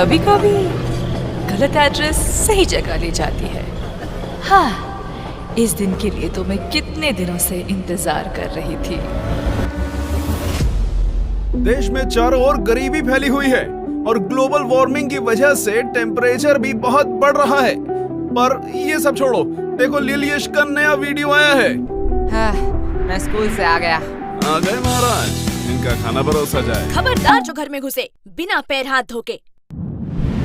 कभी कभी गलत एड्रेस सही जगह ले जाती है। हाँ, इस दिन के लिए तो मैं कितने दिनों से इंतजार कर रही थी। देश में चारों ओर गरीबी फैली हुई है और ग्लोबल वार्मिंग की वजह से टेम्परेचर भी बहुत बढ़ रहा है। पर ये सब छोड़ो, देखो लिलियश का नया वीडियो आया है। हाँ, मैं स्कूल से आ गया। आ गए महाराज, इनका खाना परोसा जाए। खबरदार जो घर में घुसे बिना पैर हाथ धोके।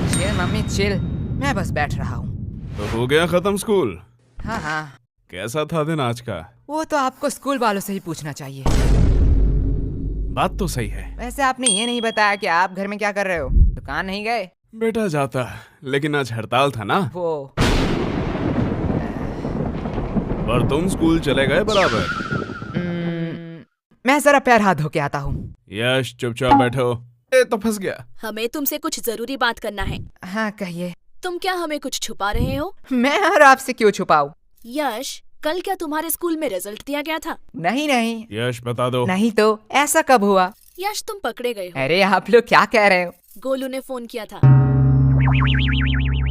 चिल मम्मी चिल, मैं बस बैठ रहा हूँ। तो हो गया खत्म स्कूल? हाँ हाँ। कैसा था दिन आज का? वो तो आपको स्कूल वालों से ही पूछना चाहिए। बात तो सही है। वैसे आपने ये नहीं बताया कि आप घर में क्या कर रहे हो? दुकान नहीं गए? बेटा जाता, लेकिन आज हड़ताल था ना। वो पर तुम स्कूल चले गए बराबर। मैं जरा पैर हाथ धो के आता हूँ। यश चुपचाप बैठो। ए तो फंस गया। हमें तुमसे कुछ जरूरी बात करना है। हाँ कहिए। तुम क्या हमें कुछ छुपा रहे हो? मैं और आपसे क्यों छुपाऊं? यश, कल क्या तुम्हारे स्कूल में रिजल्ट दिया गया था? नहीं नहीं। यश बता दो। नहीं तो ऐसा कब हुआ? यश, तुम पकड़े गए हो। अरे आप लोग क्या कह रहे हो? गोलू ने फोन किया था।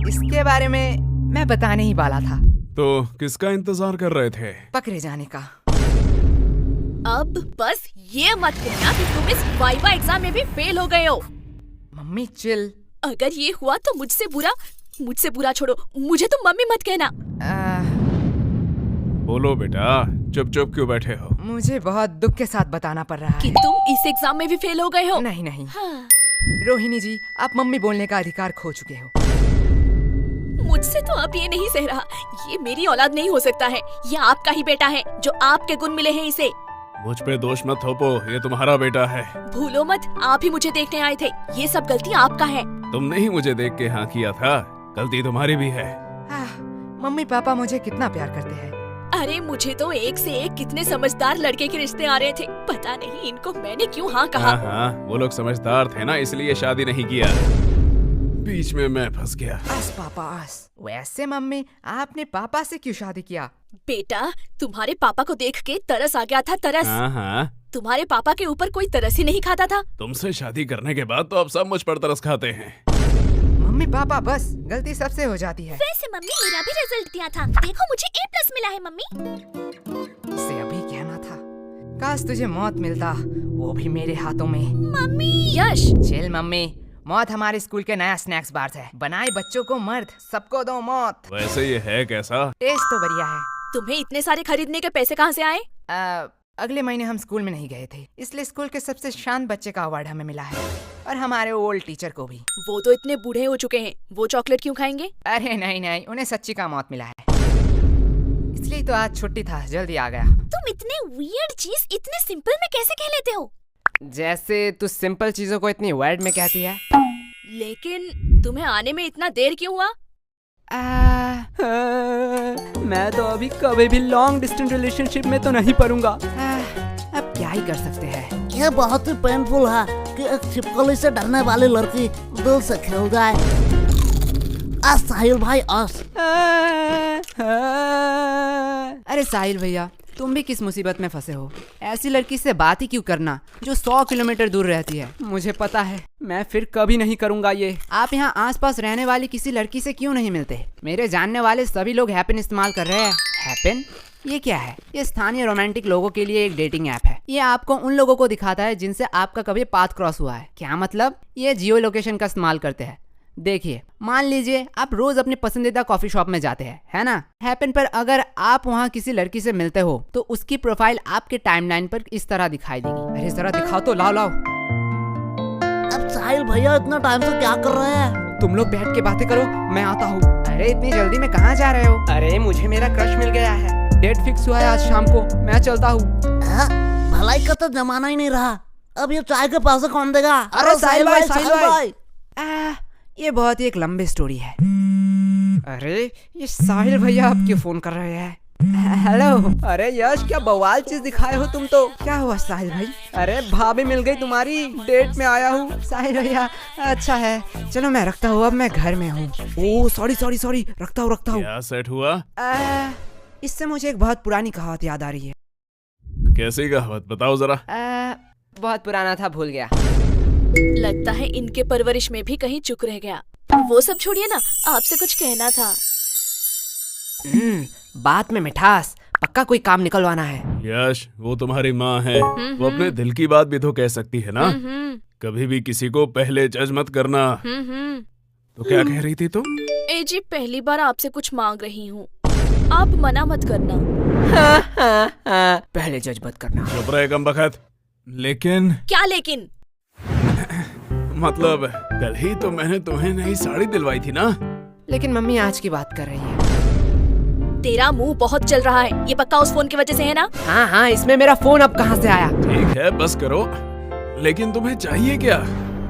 इसके बारे में मैं बताने ही वाला था। तो किसका इंतजार कर रहे थे? पकड़े जाने का। अब बस ये मत कहना कि तुम इस वाइवा एग्जाम में भी फेल हो गए हो। Mummy chill. अगर ये हुआ तो मुझसे बुरा छोड़ो, मुझे तुम मम्मी मत कहना। बोलो बेटा, चुप चुप क्यों बैठे हो? मुझे बहुत दुख के साथ बताना पड़ रहा कि है। तुम इस एग्जाम में भी फेल हो गए हो। नहीं नहीं। हाँ। रोहिणी जी, आप मम्मी बोलने का अधिकार खो चुके हो। मुझसे तो अब ये नहीं सह रहा। ये मेरी औलाद नहीं हो सकता है। ये आपका ही बेटा है, जो आपके गुण मिले हैं इसे। मुझ पे दोष मत थोपो, ये तुम्हारा बेटा है। भूलो मत, आप ही मुझे देखने आए थे। ये सब गलती आपका है। तुमने ही मुझे देख के हाँ किया था, गलती तुम्हारी भी है। मम्मी पापा मुझे कितना प्यार करते हैं। अरे मुझे तो एक से एक कितने समझदार लड़के के रिश्ते आ रहे थे। पता नहीं इनको मैंने क्यों हाँ कहा। हाँ, वो लोग समझदार थे ना, इसलिए शादी नहीं किया। बीच में मैं फंस गया। आस पापा आस। वैसे मम्मी, आपने पापा से क्यों शादी किया? बेटा, तुम्हारे पापा को देख के तरस आ गया था, तरस। हाँ। तुम्हारे पापा के ऊपर कोई तरस ही नहीं खाता था। तुमसे शादी करने के बाद तो अब सब मुझ पर तरस खाते हैं। मम्मी पापा बस, गलती सबसे हो जाती है। वैसे मम्मी, मेरा भी रिजल्ट दिया था। देखो मुझे A+ मिला है मम्मी। इसे अभी कहना था। काश तुझे मौत मिलता, वो भी मेरे हाथों में। मम्मी। यश। चिल मम्मी, मौत हमारे स्कूल के नया स्नैक्स बार है। बनाए बच्चों को मर्द, सबको दो मौत। वैसे ये है कैसा? टेस्ट तो बढ़िया है। तुम्हें इतने सारे खरीदने के पैसे कहाँ से आए? अगले महीने हम स्कूल में नहीं गए थे, इसलिए स्कूल के सबसे शांत बच्चे का अवार्ड हमें मिला है, और हमारे ओल्ड टीचर को भी। वो तो इतने बूढ़े हो चुके हैं, वो चॉकलेट क्यों खाएंगे? अरे नहीं नहीं, उन्हें सच्ची का मौत मिला है, इसलिए तो आज छुट्टी था, जल्दी आ गया। तुम इतने वियर्ड चीज इतने सिंपल में कैसे कह लेते हो? जैसे तू सिंपल चीजों को इतनी वर्ड में कहती है। लेकिन तुम्हें आने में इतना देर क्यों हुआ? मैं तो अभी कभी भी लॉन्ग डिस्टेंस रिलेशनशिप में तो नहीं पड़ूंगा। अब क्या ही कर सकते हैं। यह बहुत ही पेनफुल है कि एक छिपकली से डरने वाली लड़की दिल से खेल जाए। आज साहिल भाई आज। अरे साहिल भैया, तुम भी किस मुसीबत में फंसे हो? ऐसी लड़की से बात ही क्यों करना जो 100 किलोमीटर दूर रहती है। मुझे पता है, मैं फिर कभी नहीं करूंगा ये। आप यहाँ आसपास रहने वाली किसी लड़की से क्यों नहीं मिलते? मेरे जानने वाले सभी लोग हैपन इस्तेमाल कर रहे हैं। हैपन? ये क्या है? ये स्थानीय रोमांटिक लोगों के लिए एक डेटिंग ऐप है। ये आपको उन लोगों को दिखाता है जिनसे आपका कभी पाथ क्रॉस हुआ है। क्या मतलब? ये जियो लोकेशन का इस्तेमाल करते हैं। देखिए, मान लीजिए आप रोज अपने पसंदीदा कॉफी शॉप में जाते हैं, है ना? हैपन पर अगर आप वहाँ किसी लड़की से मिलते हो तो उसकी प्रोफाइल आपके टाइमलाइन पर इस तरह दिखाई देगी। अरे जरा दिखाओ तो, लाओ लाओ। अब साहिल भैया इतना टाइम से क्या कर रहे हैं? तुम लोग बैठ के बातें करो, मैं आता हूँ। अरे इतनी जल्दी में कहाँ जा रहे हो? अरे मुझे मेरा क्रश मिल गया है, डेट फिक्स हुआ है आज शाम को, मैं चलता हूँ। भलाई का तो जमाना ही नहीं रहा, अब ये चाय के पैसे कौन देगा? अरे साहिल भाई, साहिल भाई। ये बहुत ही एक लंबी स्टोरी है। अरे ये साहिल भैया अब क्यों फोन कर रहे हैं? हेलो। अरे यश, क्या बवाल चीज दिखाए हो तुम तो। क्या हुआ साहिल भाई? अरे भाभी मिल गई तुम्हारी, डेट में आया हूँ। साहिल भैया, अच्छा है, चलो मैं रखता हूँ, अब मैं घर में हूँ। ओह सॉरी, रखता हूँ। क्या सेट हुआ? इससे मुझे एक बहुत पुरानी कहावत याद आ रही है। कैसी कहावत, बताओ जरा। बहुत पुराना था, भूल गया। लगता है इनके परवरिश में भी कहीं चूक रह गया। वो सब छोड़िए ना, आपसे कुछ कहना था। बात में मिठास, पक्का कोई काम निकलवाना है। यश, वो तुम्हारी माँ है, वो अपने दिल की बात भी तो कह सकती है ना। कभी भी किसी को पहले जज मत करना। तो क्या कह रही थी तुम? ए जी, पहली बार आपसे कुछ मांग रही हूँ, आप मना मत करना। पहले जज मत करना। चुप रहे कमबख्त। लेकिन क्या लेकिन? मतलब कल ही तो मैंने तुम्हें नई साड़ी दिलवाई थी ना। लेकिन मम्मी आज की बात कर रही है। तेरा मुंह बहुत चल रहा है, ये पक्का उस फोन की वजह से है ना? हाँ हाँ, इसमें मेरा फोन अब कहाँ से आया? ठीक है, बस करो। लेकिन तुम्हें चाहिए क्या?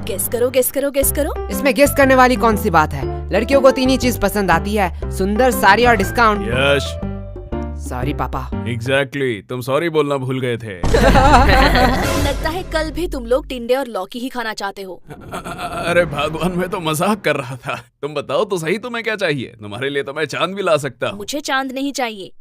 गेस करो, गेस करो, गेस करो। इसमें गेस करने वाली कौन सी बात है? लड़कियों को 3 ही चीज पसंद आती है, सुंदर, साड़ी और डिस्काउंट। यश, सॉरी पापा। एग्जैक्टली, तुम सॉरी बोलना भूल गए थे। लगता है कल भी तुम लोग टिंडे और लौकी ही खाना चाहते हो। अरे भगवान, मैं तो मजाक कर रहा था। तुम बताओ तो सही, तुम्हें क्या चाहिए? तुम्हारे लिए तो मैं चांद भी ला सकता हूँ। मुझे चांद नहीं चाहिए,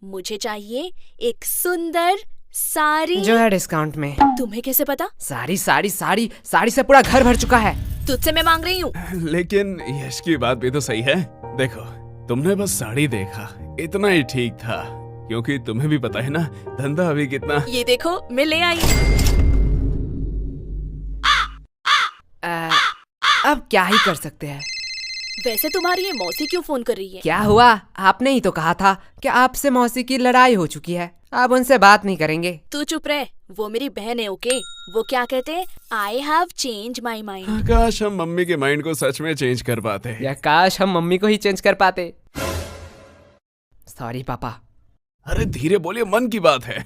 मुझे चाहिए एक सुंदर साड़ी जो है डिस्काउंट में। तुम्हें कैसे पता? साड़ी साड़ी साड़ी साड़ी से पूरा घर भर चुका है। तुझसे मैं मांग रही हूँ। लेकिन यश की बात भी तो सही है। देखो, तुमने बस साड़ी देखा, इतना ही ठीक था, क्योंकि तुम्हें भी पता है ना धंधा अभी कितना। ये देखो, मैं ले आई। अब क्या ही कर सकते हैं। वैसे तुम्हारी ये मौसी क्यों फोन कर रही है? क्या हुआ? आपने ही तो कहा था कि आपसे मौसी की लड़ाई हो चुकी है, अब उनसे बात नहीं करेंगे। तू चुप रह, वो मेरी बहन है। ओके, वो क्या कहते हैं, I have change my mind. काश हम मम्मी के माइंड को सच में चेंज कर पाते। या काश हम मम्मी को ही चेंज कर पाते। सॉरी पापा। अरे धीरे बोलिए, मन की बात है।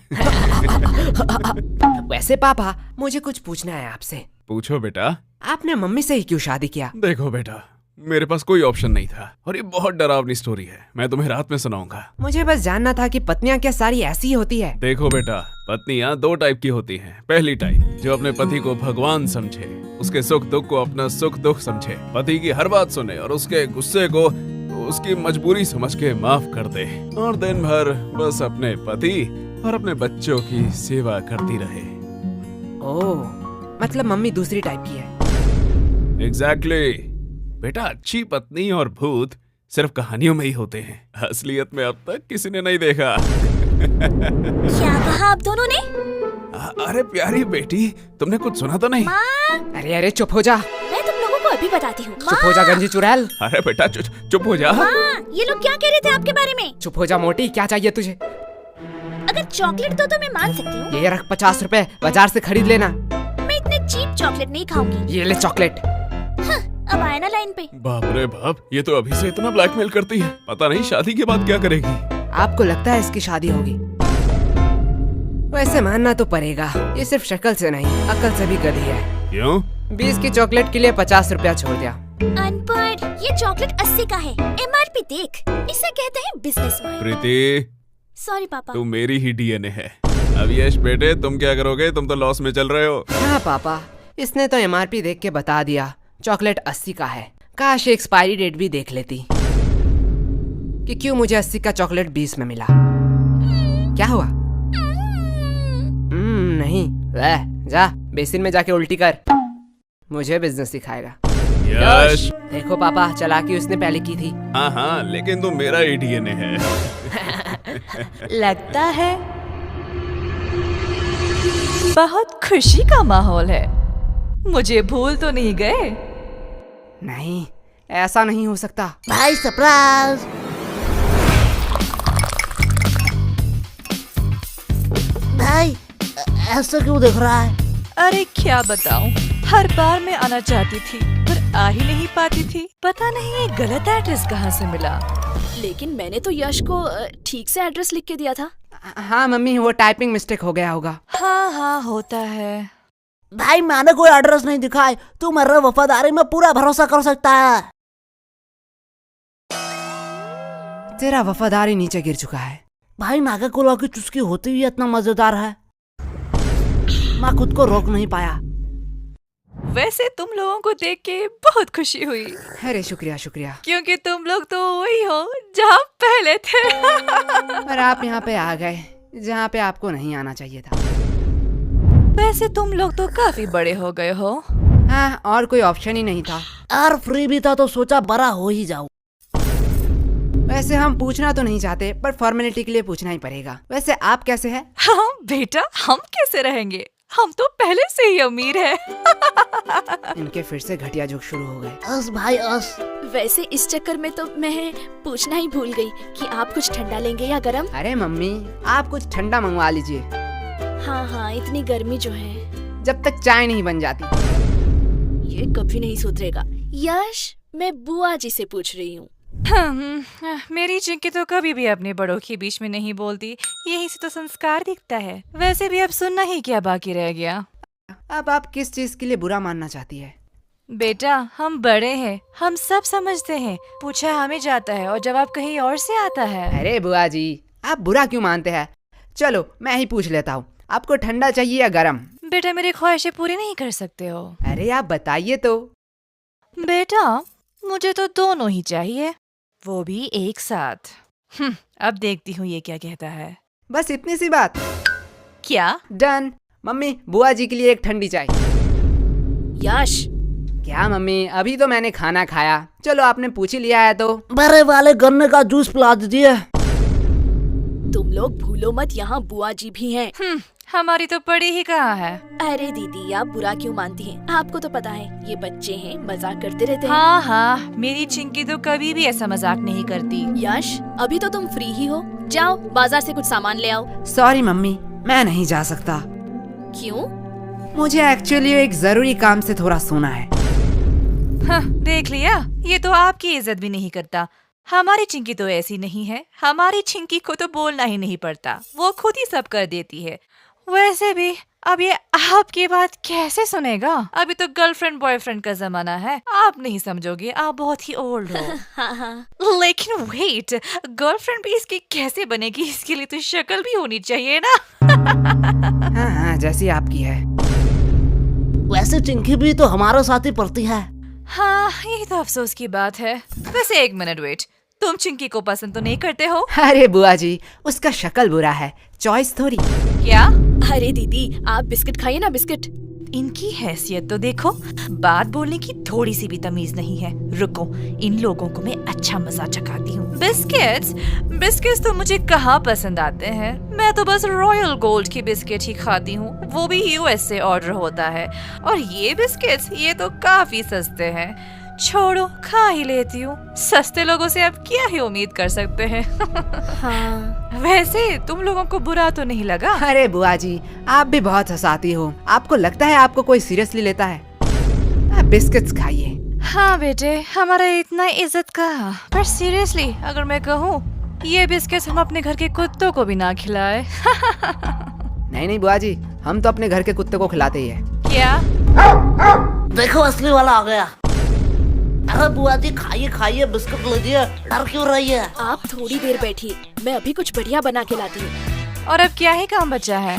वैसे पापा, मुझे कुछ पूछना है आपसे। पूछो बेटा। आपने मम्मी से ही क्यों शादी किया? देखो बेटा, मेरे पास कोई ऑप्शन नहीं था, और ये बहुत डरावनी स्टोरी है, मैं तुम्हें रात में सुनाऊंगा। मुझे बस जानना था कि पत्नियां क्या सारी ऐसी ही होती है? देखो बेटा, पत्नियां 2 टाइप की होती हैं। पहली टाइप जो अपने पति को भगवान समझे, उसके सुख दुख को अपना सुख दुख समझे, पति की हर बात सुने और उसके गुस्से को उसकी मजबूरी समझ के माफ कर दे, और दिन भर बस अपने पति और अपने बच्चों की सेवा करती रहे। ओह, मतलब मम्मी दूसरी टाइप की है। एग्जैक्टली बेटा, अच्छी पत्नी और भूत सिर्फ कहानियों में ही होते हैं, असलियत में अब तक किसी ने नहीं देखा। क्या कहा आप दोनों ने? अरे प्यारी बेटी, तुमने कुछ सुना तो नहीं? अरे अरे चुप हो जा। मैं तुम लोगों को अभी बताती हूँ। चुप हो जा गंजी चुड़ैल। अरे बेटा चुप हो जा। ये लोग क्या कह रहे थे आपके बारे में? चुप हो जा मोटी, क्या चाहिए तुझे? अगर चॉकलेट दो तो मैं मान सकती हूँ। ये रख 50 रुपए, बाजार से खरीद लेना। मैं इतने चीप चॉकलेट नहीं खाऊंगी। ये ले चॉकलेट। अब आया ना लाइन पे। बाप रे बाप, ये तो अभी से इतना ब्लैकमेल करती है, पता नहीं शादी के बाद क्या करेगी। आपको लगता है इसकी शादी होगी? वैसे मानना तो पड़ेगा, ये सिर्फ शक्ल से नहीं, अकल से भी गधी है। क्यों? 20 की चॉकलेट के लिए 50 रुपया छोड़ दिया। अनपढ़, ये चॉकलेट 80 का है, MRP देख, इसे कहते हैं बिजनेस माइंड। प्रीति, सॉरी पापा। तू मेरी ही DNA है। अब यश बेटे, तुम क्या करोगे? तुम तो लॉस में चल रहे हो। हाँ पापा, इसने तो MRP देख के बता दिया, चॉकलेट 80 का है। काश एक्सपायरी डेट भी देख लेती कि क्यों मुझे 80 का चॉकलेट 20 में मिला। क्या हुआ? नहीं, वह जा बेसिन में जाके उल्टी कर, मुझे बिजनेस सिखाएगा। यश, देखो पापा, चालाकी उसने पहले की थी। हाँ, लेकिन तुम मेरा ही DNA है। लगता है बहुत खुशी का माहौल है। मुझे भूल तो नहीं गए? नहीं, ऐसा नहीं हो सकता। भाई सरप्राइज। भाई ऐसा क्यों देख रहा है? अरे क्या बताऊं, हर बार मैं आना चाहती थी पर आ ही नहीं पाती थी। पता नहीं ये गलत एड्रेस कहाँ से मिला। लेकिन मैंने तो यश को ठीक से एड्रेस लिख के दिया था। हाँ मम्मी, वो टाइपिंग मिस्टेक हो गया होगा। हाँ होता है। भाई मैंने कोई एड्रेस नहीं दिखाई, तू मेरे वफादारी में पूरा भरोसा कर सकता है। तेरा वफादारी नीचे गिर चुका है। भाई नागा कोला की चुस्की होती हुई इतना मजेदार है, मैं खुद को रोक नहीं पाया। वैसे तुम लोगों को देख के बहुत खुशी हुई। अरे शुक्रिया शुक्रिया। क्योंकि तुम लोग तो वही हो जहाँ पहले थे। पर आप यहाँ पे आ गए जहाँ पे आपको नहीं आना चाहिए था। वैसे तुम लोग तो काफी बड़े हो गए हो। हाँ, और कोई ऑप्शन ही नहीं था। यार फ्री भी था तो सोचा बड़ा हो ही जाऊं। वैसे हम पूछना तो नहीं चाहते, पर फॉर्मेलिटी के लिए पूछना ही पड़ेगा। वैसे आप कैसे हैं? हाँ बेटा, हम कैसे रहेंगे, हम तो पहले से ही अमीर हैं। इनके फिर से घटिया जोक शुरू हो गए। अस भाई अस। वैसे इस चक्कर में तो मैं पूछना ही भूल गई कि आप कुछ ठंडा लेंगे या गरम। अरे मम्मी, आप कुछ ठंडा मंगवा लीजिए, हाँ हाँ, इतनी गर्मी जो है। जब तक चाय नहीं बन जाती। ये कभी नहीं सुधरेगा। यश, मैं बुआ जी से पूछ रही हूँ। मेरी चिंकी तो कभी भी अपने बड़ों के बीच में नहीं बोलती, यही से तो संस्कार दिखता है। वैसे भी अब सुनना ही क्या बाकी रह गया। अब आप किस चीज के लिए बुरा मानना चाहती है? बेटा, हम बड़े हैं, हम सब समझते हैं। पूछा हमें जाता है और जवाब कहीं और से आता है। अरे बुआ जी, आप बुरा क्यों मानते हैं? चलो मैं ही पूछ लेता हूँ, आपको ठंडा चाहिए या गरम? बेटा, मेरी ख्वाहिशें पूरी नहीं कर सकते हो। अरे आप बताइए तो। बेटा, मुझे तो दोनों ही चाहिए, वो भी एक साथ। अब देखती हूँ ये क्या कहता है। बस इतनी सी बात? क्या? डन। मम्मी, बुआ जी के लिए एक ठंडी चाय। यश, क्या मम्मी, अभी तो मैंने खाना खाया। चलो आपने पूछ ही लिया है तो। बड़े वाले गन्ने का जूस पिला दीजिए। तुम लोग भूलो मत, यहाँ बुआ जी भी हैं। हमारी तो पड़ी ही कहाँ है। अरे दीदी, आप बुरा क्यों मानती हैं? आपको तो पता है ये बच्चे हैं, मजाक करते रहते हैं। हाँ हाँ, मेरी चिंकी तो कभी भी ऐसा मजाक नहीं करती। यश, अभी तो तुम फ्री ही हो, जाओ बाजार से कुछ सामान ले आओ। सॉरी मम्मी, मैं नहीं जा सकता। क्यों? मुझे एक्चुअली एक जरूरी काम से थोड़ा सोना है। हाँ, देख लिया, ये तो आपकी इज्जत भी नहीं करता। हमारी चिंकी तो ऐसी नहीं है, हमारी चिंकी को तो बोलना ही नहीं पड़ता, वो खुद ही सब कर देती है। वैसे भी अब ये आपकी बात कैसे सुनेगा? अभी तो गर्लफ्रेंड बॉयफ्रेंड का जमाना है, आप नहीं समझोगे, आप बहुत ही ओल्ड हो। हाँ हाँ। लेकिन वेट, गर्लफ्रेंड भी इसकी कैसे बनेगी? इसके लिए तो शक्ल भी होनी चाहिए ना। हाँ हाँ, जैसी आपकी है। वैसे चिंकी भी तो हमारे साथ ही पढ़ती है। हाँ, यही तो अफसोस की बात है। वैसे एक मिनट वेट, तुम चिंकी को पसंद तो नहीं करते हो? अरे बुआ जी, उसका शक्ल बुरा है, चॉइस थोड़ी। क्या? अरे दीदी, आप बिस्किट खाइए ना, बिस्किट। इनकी हैसियत तो देखो, बात बोलने की थोड़ी सी भी तमीज नहीं है। रुको, इन लोगों को मैं अच्छा मजा चखाती हूँ। बिस्किट्स? बिस्किट्स तो मुझे कहाँ पसंद आते हैं, मैं तो बस रॉयल गोल्ड की बिस्किट ही खाती हूँ, वो भी यूएस से ऑर्डर होता है। और ये बिस्किट्स, ये तो काफी सस्ते हैं। छोड़ो, खा ही लेती हूँ, सस्ते लोगों से अब क्या ही उम्मीद कर सकते हैं। हाँ। वैसे तुम लोगों को बुरा तो नहीं लगा? अरे बुआ जी, आप भी बहुत हंसाती हो। आपको लगता है आपको कोई सीरियसली लेता है? आप बिस्किट्स खाइए। हाँ बेटे, हमारा इतना इज्जत का, पर सीरियसली अगर मैं कहूँ, ये बिस्किट्स हम अपने घर के कुत्तों को भी ना खिलाए। नहीं नहीं बुआ जी, हम तो अपने घर के कुत्ते को खिलाते ही है। क्या? देखो असली वाला आ गया। अरे बुआ जी, खाइए खाइए, बिस्कुट लीजिए, डर क्यों रही है? आप थोड़ी देर बैठिए, मैं अभी कुछ बढ़िया बना के लाती हूँ। और अब क्या ही काम बचा है?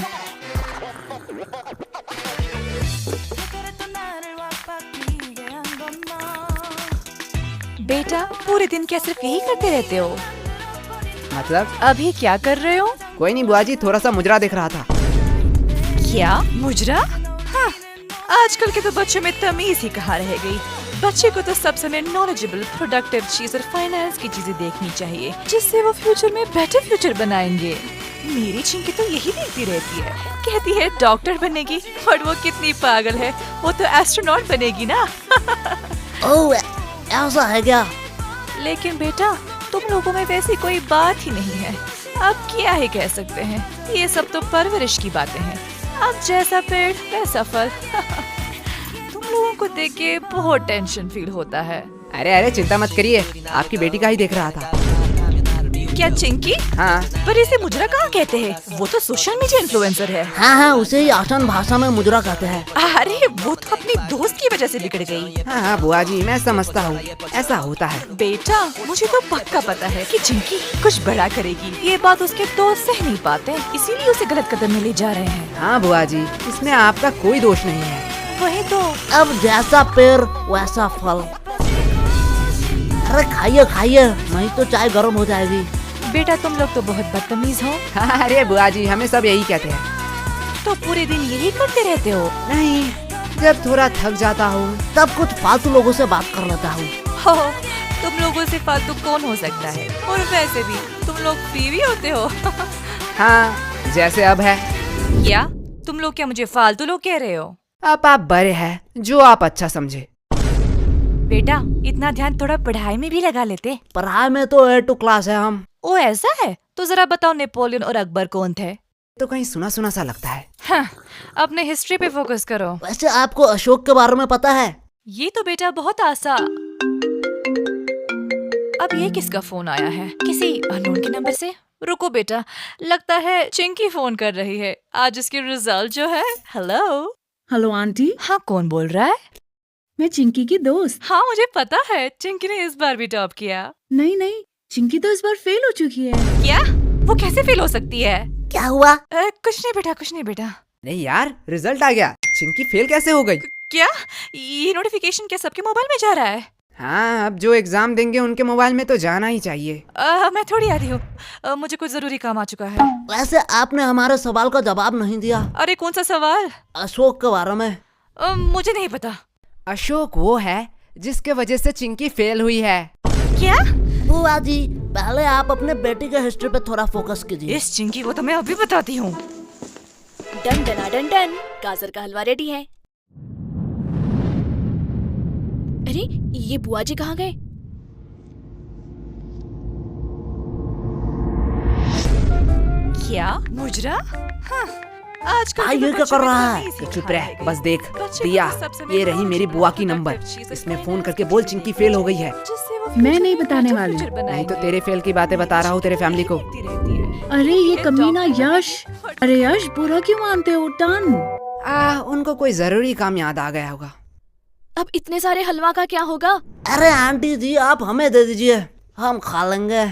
बेटा, पूरे दिन क्या सिर्फ यही करते रहते हो? मतलब? अभी क्या कर रहे हो? कोई नहीं बुआ जी, थोड़ा सा मुजरा देख रहा था। क्या मुजरा? हाँ, आजकल के तो बच्चों में तमीज ही कहाँ रह गई। बच्चे को तो सब समय नॉलेजेबल, प्रोडक्टिव चीज और फाइनेंस की चीजें देखनी चाहिए, जिससे वो फ्यूचर में बेटर फ्यूचर बनाएंगे। मेरी चिंकी तो यही देखती रहती है, कहती है डॉक्टर बनेगी, और वो कितनी पागल है, वो तो एस्ट्रोनॉट बनेगी ना। ओह, ऐसा है क्या? लेकिन बेटा, तुम लोगों में वैसी कोई बात ही नहीं है, अब क्या ही कह सकते हैं, ये सब तो परवरिश की बातें हैं। अब जैसा पेड़ वैसा फल। तुम लोगों को देख के बहुत टेंशन फील होता है। अरे अरे चिंता मत करिए, आपकी बेटी का ही देख रहा था। क्या चिंकी? हाँ। पर इसे मुजरा कहाँ कहते हैं? वो तो सोशल मीडिया इन्फ्लुएंसर है। हाँ हाँ, उसे ही आसान भाषा में मुजरा कहते हैं। अरे वो तो अपनी दोस्त की वजह से बिगड़ गई। हाँ हाँ बुआ जी, मैं समझता हूँ, ऐसा होता है। बेटा, मुझे तो पक्का पता है कि चिंकी कुछ बड़ा करेगी। ये बात उसके दोस्त सह नहीं पाते, इसीलिए उसे गलत कदम में ले जा रहे हैं। हाँ बुआ जी, इसमें आपका कोई दोष नहीं है। वही तो। अब जैसा पेड़ वैसा फल। अरे खाइए खाइए, नहीं तो चाय गर्म हो जाएगी। बेटा, तुम लोग तो बहुत बदतमीज हो। हाँ, अरे बुआ जी, हमें सब यही कहते हैं। तो पूरे दिन यही करते रहते हो? नहीं, जब थोड़ा थक जाता हूँ तब कुछ फालतू लोगों से बात कर लेता हूँ। हो, तुम लोगों से फालतू कौन हो सकता है? और वैसे भी तुम लोग फ्री भी होते हो। हाँ, जैसे अब है। क्या तुम लोग क्या मुझे फालतू लोग कह रहे हो? अब आप बड़े हैं, जो आप अच्छा समझे। बेटा, इतना ध्यान थोड़ा पढ़ाई में भी लगा लेते। पढ़ाई में तो A2 क्लास है हम। ओ ऐसा है? तो जरा बताओ, नेपोलियन और अकबर कौन थे? तो कहीं सुना सुना सा लगता है। हाँ, अपने हिस्ट्री पे फोकस करो। वैसे आपको अशोक के बारे में पता है? ये तो बेटा बहुत आसान। अब ये किसका फोन आया है? किसी अननोन के नंबर से? रुको बेटा, लगता है चिंकी फोन कर रही है। आज इसके रिजल्ट जो है। हेलो। हेलो आंटी, हाँ, कौन बोल रहा है? मैं चिंकी की दोस्त। हाँ, मुझे पता है चिंकी ने इस बार भी टॉप किया। नहीं, चिंकी तो इस बार फेल हो चुकी है। क्या? वो कैसे फेल हो सकती है? क्या हुआ? कुछ नहीं बेटा। नहीं यार, रिजल्ट आ गया। चिंकी फेल कैसे हो गई? क्या? ये नोटिफिकेशन क्या सबके मोबाइल में जा रहा है? हाँ, अब जो एग्जाम देंगे उनके मोबाइल में तो जाना ही चाहिए। मैं थोड़ी आ रही हूँ। मुझे कुछ जरूरी काम आ चुका है। वैसे आपने हमारे सवाल का जवाब नहीं दिया। अरे कौन सा सवाल? अशोक के बारे में। मुझे नहीं पता। अशोक वो है जिसके वजह से चिंकी फेल हुई है। क्या? बुआ जी, पहले आप अपने बेटी के हिस्ट्री पे थोड़ा फोकस कीजिए। इस चिंकी को तो मैं अभी बताती हूँ। डन डना डन डन, गाजर का हलवा रेडी है। अरे ये बुआ जी कहाँ गए? क्या? मुजरा? हाँ, आजकल के ये तो क्या बच्चों कर में रहा तो है? नहीं तो सीखा चुप रह, है। बस देख। बच्चे दिया, को तो सब समय ये रही मेरी बुआ की नंबर। इसमें फोन करके बोल चिंकी फेल हो गई है। जिससे वो मैं future नहीं में बताने better वाली। future नहीं बनाएंगे। तो तेरे फेल की बातें बता रहा हूँ तेरे फैमिली को। देखती रहती है। अरे ये कमीना यश। अरे यश, बुरा क्यों मानते हो? टन। उनको कोई जरूरी काम याद आ गया होगा। अब इतने सारे हलवा का क्या होगा? अरे आंटी जी, आप हमें दे दीजिए, हम खा लेंगे।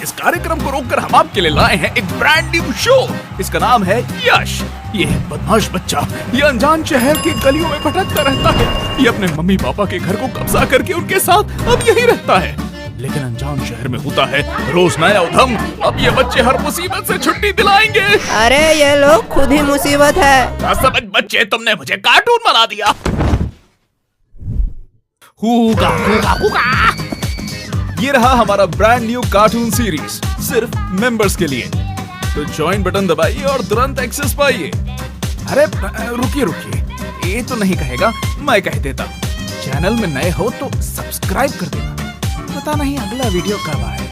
इस कार्यक्रम को रोककर हम आपके लिए लाए हैं एक ब्रांड न्यू शो। इसका नाम है यश। ये है बदमाश बच्चा। ये अनजान शहर की गलियों में भटकता रहता है। ये अपने मम्मी पापा के घर को कब्जा करके उनके साथ अब यही रहता है। लेकिन अनजान शहर में होता है रोज नया उधम। अब ये बच्चे हर मुसीबत से छुट्टी दिलाएंगे। अरे ये लोग खुद ही मुसीबत है। समझ बच्चे, तुमने मुझे कार्टून बना दिया। हुगा हुगा हुगा। ये रहा हमारा ब्रांड न्यू कार्टून सीरीज, सिर्फ मेंबर्स के लिए। तो ज्वाइन बटन दबाइए और तुरंत एक्सेस पाइए। अरे रुकिए, ये तो नहीं कहेगा, मैं कह देता। चैनल में नए हो तो सब्सक्राइब कर देना। पता नहीं अगला वीडियो कब आए।